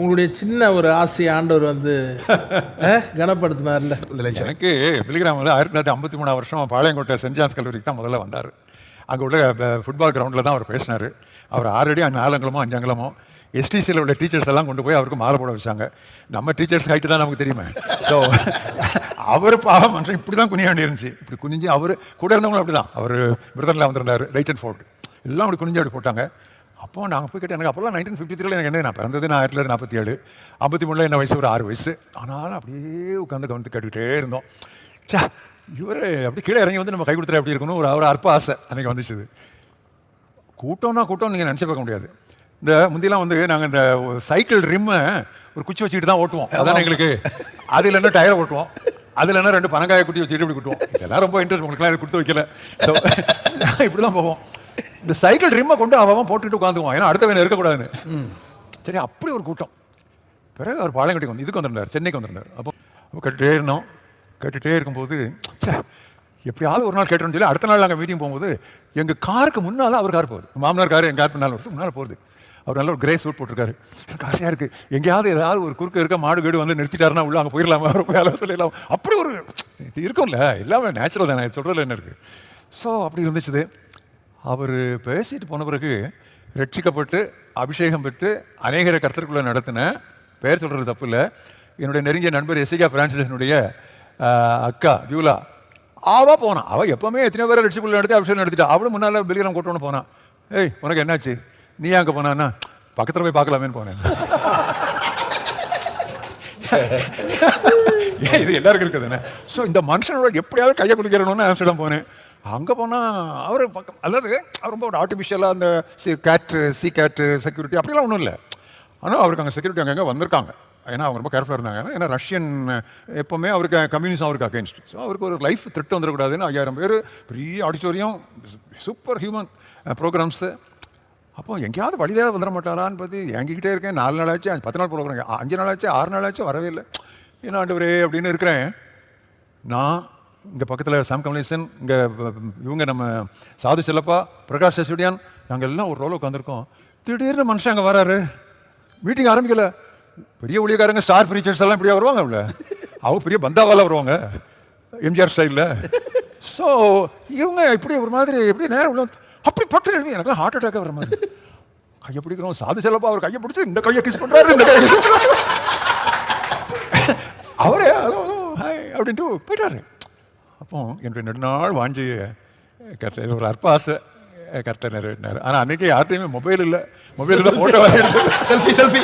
உங்களுடைய சின்ன ஒரு ஆசை ஆண்டவர் வந்து கனப்படுத்தினார்ல. எனக்கு பிலிகிராமில் 1953 வருஷம் பாளையங்கோட்டை சென்ட் ஜான்ஸ் கல்லூரிக்கு தான் முதல்ல வந்தார். அங்கே உள்ள ஃபுட்பால் கிரவுண்டில் தான் அவர் பேசினார். அவர் ஆல்ரெடி 4 அங்குலமோ 5 அங்குலமோ எஸ்டிசியில் உள்ள டீச்சர்ஸ் எல்லாம் கொண்டு போய் அவருக்கு மாலை போட வச்சாங்க. நம்ம டீச்சர்ஸ் ஹைட்டு தான் நமக்கு தெரியுமே. ஸோ அவர் பாவம் மனுஷன் இப்படி தான் குனிய வேண்டியிருந்துச்சு. இப்படி குனிஞ்சு அவர் கூட இருந்தவங்களும் அப்படி தான். அவர் பிரதனில் வந்திருந்தார், ரைட் அண்ட் ஃபோர்ட் எல்லாம் அப்படி குனிஞ்சு அப்படி போட்டாங்க. அப்போ நாங்கள் போய் கேட்டேன், எனக்கு அப்போல்லாம் 1953 எனக்கு என்ன, நான் பிறந்தது 1947, 53 என்ன வயசு, ஒரு 6 வயசு. ஆனாலும் அப்படியே உட்காந்து கவனித்து கேட்டுக்கிட்டே இருந்தோம். சா இவர் அப்படி கீழே இறங்கி வந்து நம்ம கை கொடுத்துட்டு எப்படி இருக்கணும் ஒரு அற்ப ஆசை அன்றைக்கி வந்துச்சுது. கூட்டம் நீங்கள் நினச்சி பார்க்க முடியாது. இந்த முந்திலாம் வந்து நாங்கள் இந்த சைக்கிள் ரிம்மை ஒரு குச்சி வச்சுக்கிட்டு தான் ஓட்டுவோம். அதான் எங்களுக்கு. அது இல்லைன்னா டயரை ஓட்டுவோம், அது இல்லைன்னா 2 பனங்காயை குட்டி வச்சுக்கிட்டு இப்படி குட்டுவோம். இதெல்லாம் ரொம்ப இன்ட்ரெஸ்ட், உங்களுக்குலாம் இது கொடுத்து வைக்கல. ஸோ இப்படி தான் போவோம். இந்த சைக்கிள் ரிம்மை கொண்டு அவன் போட்டுக்கிட்டு உட்காந்துக்குவான், ஏன்னா அடுத்த வேலை இருக்கக்கூடாதுன்னு. சரி, அப்படி ஒரு கூட்டம். பிறகு அவர் பாளையங்கோட்டைக்கு வந்து இதுக்கு வந்துருந்தார், சென்னைக்கு வந்துருந்தார். அப்போ கேட்டுகிட்டே இருந்தோம். கேட்டுகிட்டே இருக்கும்போது எப்படியாவது ஒரு நாள் கேட்டோன்னு சொல்லி அடுத்த நாள் நாங்கள் மீட்டிங் போகும்போது எங்கள் காருக்கு முன்னால் அவர் கார் போகுது. மாமனார் கார் எங்கள் கார் முன்னால் போகுது. அவர் நல்ல ஒரு கிரே சூட் போட்டிருக்காரு. எனக்கு ஆசையாக இருக்குது, எங்கேயாவது ஏதாவது ஒரு குறுக்க இருக்க மாடு வீடு வந்து நிறுத்திட்டாருன்னா உள்ள அங்கே போயிடலாமா, அவர் போய் அளவு சொல்லிடலாம். அப்படி ஒரு இது இருக்கும்ல, எல்லாமே நேச்சுரல் தானே, சொல்கிறதுல என்ன இருக்குது. ஸோ அப்படி இருந்துச்சு. அவர் பேசிட்டு போன பிறகு ரட்சிக்கப்பட்டு அபிஷேகம் பெற்று அநேகரை கர்த்தருக்குள்ளே நடத்தின, பெயர் சொல்கிறது தப்பு இல்லை, என்னுடைய நெருங்கிய நண்பர் எஸ்ஐகா பிரான்சிஸனுடைய அக்கா ஜூலா, அவள் போனான். அவள் எப்போவுமே எத்தனையோ பேரை ரட்சிப்புள்ள நடத்தி அபிஷேகம் நடத்திட்டா. அவளும் முன்னால் பிலிகிராம் கூட்டோன்னு போனான். ஏய் உனக்கு என்னாச்சு, நீ அங்கே போனான்னா பக்கத்தில் போய் பார்க்கலாமேன்னு போனேன். இது எல்லாருக்கும் இருக்குதுண்ணே. ஸோ இந்த மனுஷனோட எப்படியாவது கையை குடிக்கிறணும்னு ஆம்ஸ்டர்டாம் போனேன். அங்கே போனால் அவர் பக்கம், அதாவது அவர் ரொம்ப ஒரு ஆர்டிஃபிஷியலாக அந்த சி கேட்டு செக்யூரிட்டி அப்படிலாம் ஒன்றும் இல்லை. ஆனால் அவருக்கு அங்கே செக்யூரிட்டி அங்கங்கே வந்திருக்காங்க. ஏன்னா அவங்க ரொம்ப கேர்ஃபுல்லாக இருந்தாங்க. ஏன்னா ரஷ்யன் எப்போவுமே அவருக்கு கம்யூனிசம் அவருக்கு அகேன்ஸ்ட். ஸோ அவருக்கு ஒரு லைஃப் த்ரெட் வந்துடக்கூடாதுன்னு 5000 பேர், பெரிய ஆடிட்டோரியம், சூப்பர் ஹியூமன் ப்ரோக்ராம்ஸு. அப்போ எங்கேயாவது வழியாக வந்துட மாட்டாரான்னு பார்த்து எங்கிக்கிட்டே இருக்கேன். 4 நாள் ஆச்சு, 10 நாள் ப்ரோக்ராம், 5 நாள் ஆச்சு, 6 நாள் ஆச்சு, வரவே இல்லை. ஏன்னா ஆண்டவரே அப்படின்னு இருக்கிறேன். நான் இங்கே பக்கத்தில் சாம் கமலேசன், இங்கே இவங்க நம்ம சாது செல்லப்பா, பிரகாஷ் சசுடியான், நாங்கள் எல்லாம் ஒரு ரோல உட்காந்துருக்கோம். திடீர்னு மனுஷன் அங்கே வராரு. மீட்டிங் ஆரம்பிக்கல. பெரிய ஊழியக்காரங்க, ஸ்டார் ப்ரீச்சர்ஸ் எல்லாம் இப்படியா வருவாங்க, அவ்வளோ அவங்க பெரிய பந்தாவால் வருவாங்க எம்ஜிஆர் ஸ்டைலில். ஸோ இவங்க இப்படி ஒரு மாதிரி எப்படி நேரம் உள்ள அப்படி பட்டு எழுதி எனக்கு ஹார்ட் அட்டாக் வர மாதிரி. கையை பிடிக்கிறோம், சாது செல்லப்பா அவர் கையை பிடிச்சி இந்த கையை கிஸ் பண்ணுறாரு, இந்த கையை அவரே ஹாய் அப்படின்ட்டு போயிட்டாரு. அப்போ என்னுடைய நெடுநாள் வாஞ்சிய கரெக்டாக ஒரு அற்ப ஆசை கரெக்டாக நிறைவேற்றினார். ஆனால் அன்றைக்கி யார்கிட்டையுமே மொபைல் இல்லை, மொபைலில் ஃபோட்டோ செல்ஃபி